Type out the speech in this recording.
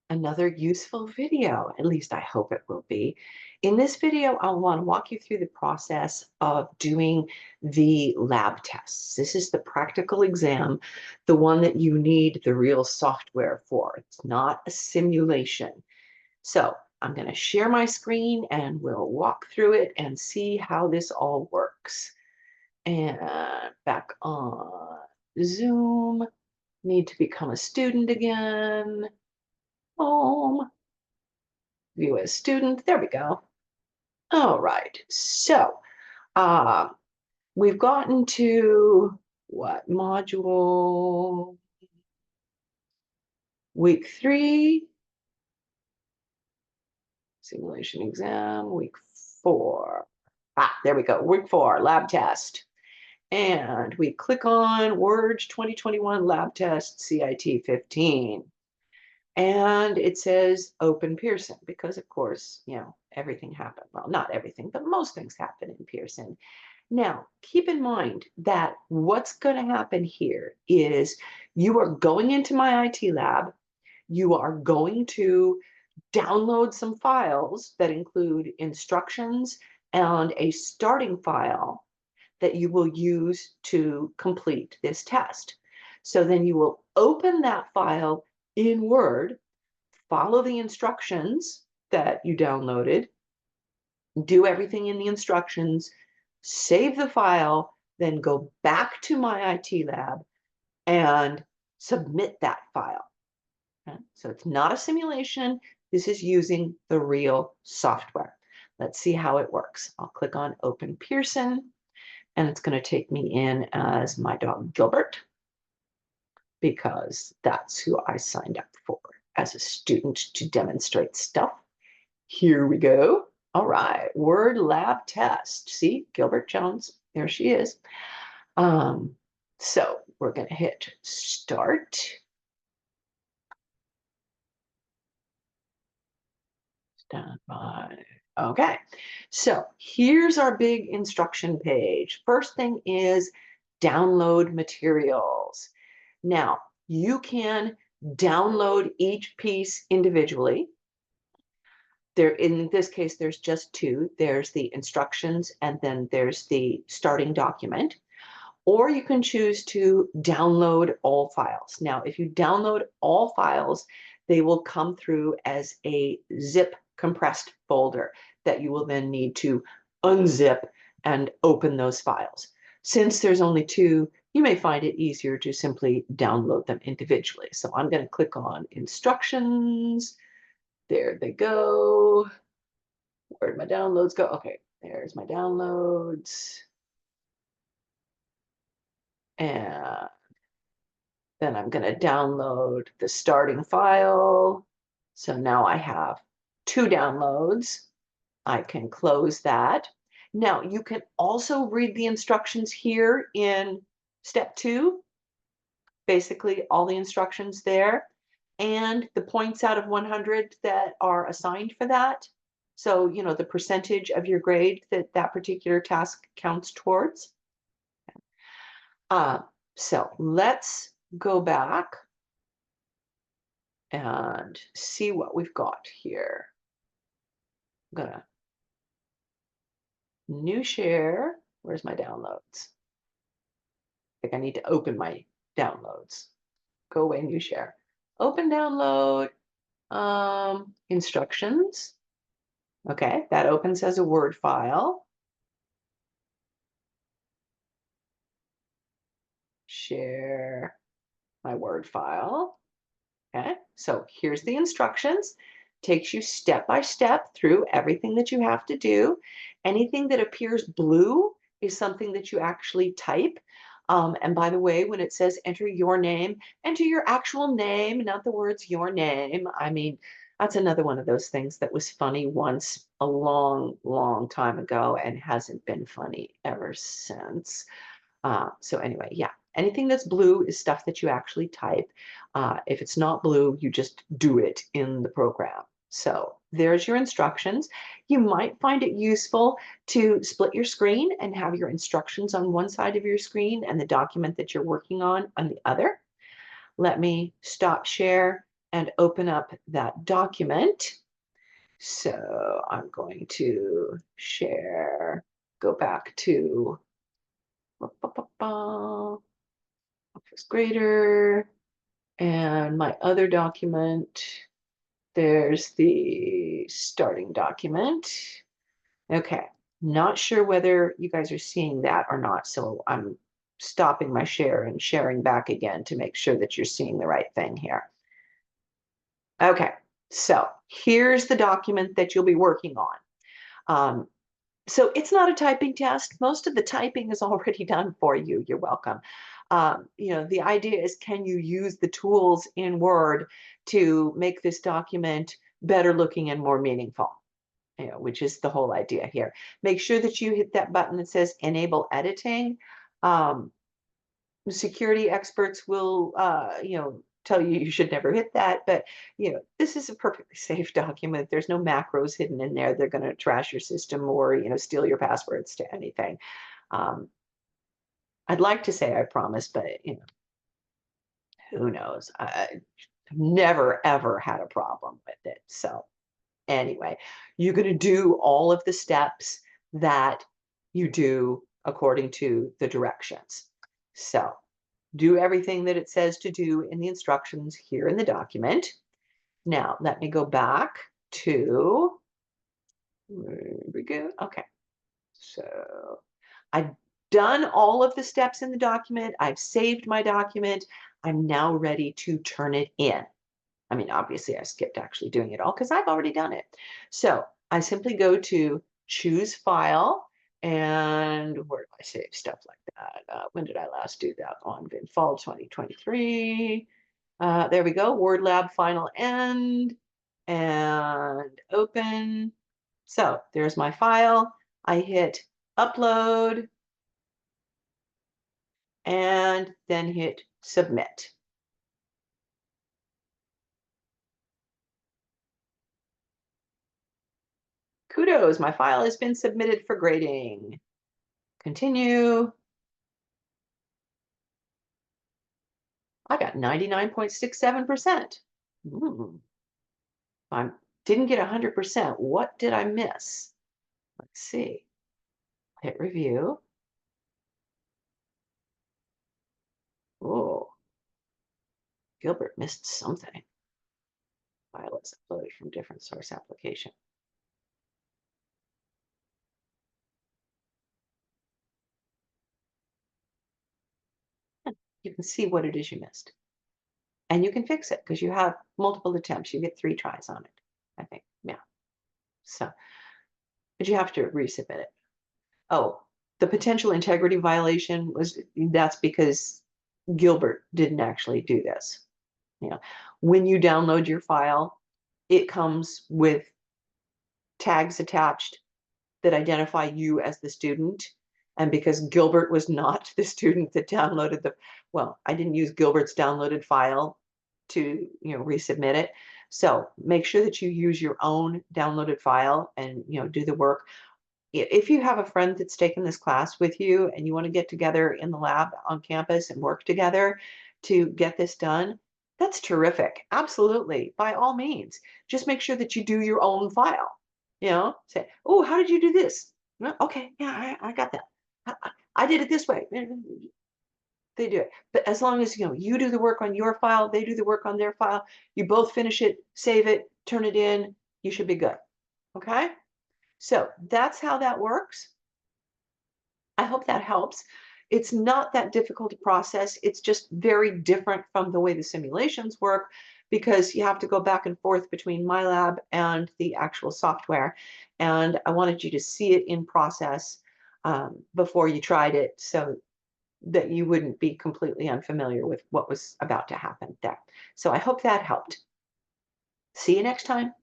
another useful video. At least I hope it will be. In this video, I want to walk you through the process of doing the lab tests. This is the practical exam, the one that you need the real software for. It's not a simulation. So I'm going to share my screen and we'll walk through it and see how this all works. And back on Zoom, need to become a student again. Home, view as student, there we go. All right, so uh, we've gotten to what module? Week 3, simulation exam, week 4. There we go, week 4, lab test. And we click on Word 2021 lab test CIT-15. And it says open Pearson because, of course, everything happened. Well, not everything, but most things happen in Pearson. Now, keep in mind that what's going to happen here is you are going into my IT lab. You are going to download some files that include instructions and a starting file that you will use to complete this test. So then you will open that file in Word, follow the instructions that you downloaded, do everything in the instructions, save the file, then go back to my IT lab and submit that file. Okay? So it's not a simulation. This is using the real software. Let's see how it works. I'll click on Open Pearson, and it's going to take me in as my dog Gilbert, because that's who I signed up for as a student to demonstrate stuff. Here we go. All right, Word lab test. See, Gilbert Jones, there she is. So we're going to hit start. Stand by. Okay, so here's our big instruction page. First thing is download materials. Now, you can download each piece individually. There, in this case, there's just 2. There's the instructions and then there's the starting document. Or you can choose to download all files. Now, if you download all files, they will come through as a zip compressed folder that you will then need to unzip and open those files. Since there's only 2, you may find it easier to simply download them individually. So I'm going to click on instructions. There they go. Where'd my downloads go? Okay, there's my downloads. And then I'm going to download the starting file. So now I have 2 downloads. I can close that. Now you can also read the instructions here in step 2. Basically all the instructions there and the points out of 100 that are assigned for that. So, the percentage of your grade that that particular task counts towards. So let's go back and see what we've got here. I'm gonna new share. Where's my downloads? I think I need to open my downloads. Go away, new share. Open download, instructions. Okay, that opens as a Word file. Share my Word file. Okay, so here's the instructions. Takes you step by step through everything that you have to do. Anything that appears blue is something that you actually type. And by the way, when it says enter your name, enter your actual name, not the words your name. I mean, that's another one of those things that was funny once a long, long time ago and hasn't been funny ever since. So anyway, yeah, anything that's blue is stuff that you actually type. If it's not blue, you just do it in the program. So there's your instructions. You might find it useful to split your screen and have your instructions on one side of your screen and the document that you're working on the other. Let me stop share and open up that document. So I'm going to share, go back to Office Grader and my other document. There's the starting document. Okay, not sure whether you guys are seeing that or not. So I'm stopping my share and sharing back again to make sure that you're seeing the right thing here. Okay, so here's the document that you'll be working on. So it's not a typing test. Most of the typing is already done for you. You're welcome. The idea is, can you use the tools in Word to make this document better looking and more meaningful? Which is the whole idea here. Make sure that you hit that button that says enable editing. Security experts will, tell you should never hit that, but this is a perfectly safe document. There's no macros hidden in there. They're going to trash your system or steal your passwords to anything. I'd like to say I promise, but who knows? I've never ever had a problem with it. So anyway, you're going to do all of the steps that you do according to the directions. So do everything that it says to do in the instructions here in the document. Now, let me go back to, where we go? Okay, so I've done all of the steps in the document. I've saved my document. I'm now ready to turn it in. I mean, obviously I skipped actually doing it all because I've already done it. So I simply go to choose file, and where do I save stuff like that? When did I last do that one? In fall 2023. There we go, Word Lab Final End, and open. So there's my file. I hit upload and then hit submit. Kudos, my file has been submitted for grading. Continue. I got 99.67%. I didn't get 100%. What did I miss? Let's see. Hit review. Oh, Gilbert missed something. File is uploaded from different source application. You can see what it is you missed. And you can fix it because you have multiple attempts. You get 3 tries on it, I think. Yeah. So, but you have to resubmit it. Oh, the potential integrity violation that's because Gilbert didn't actually do this. When you download your file, it comes with tags attached that identify you as the student. And because Gilbert was not the student that downloaded I didn't use Gilbert's downloaded file to, resubmit it. So make sure that you use your own downloaded file and, do the work. If you have a friend that's taken this class with you and you want to get together in the lab on campus and work together to get this done, that's terrific. Absolutely. By all means, just make sure that you do your own file. Say, oh, how did you do this? Well, okay, yeah, I got that. I did it this way. They do it. But as long as you do the work on your file, they do the work on their file, you both finish it, save it, turn it in, you should be good. Okay? So that's how that works. I hope that helps. It's not that difficult a process. It's just very different from the way the simulations work because you have to go back and forth between MyLab and the actual software. And I wanted you to see it in process before you tried it so that you wouldn't be completely unfamiliar with what was about to happen there. So I hope that helped. See you next time.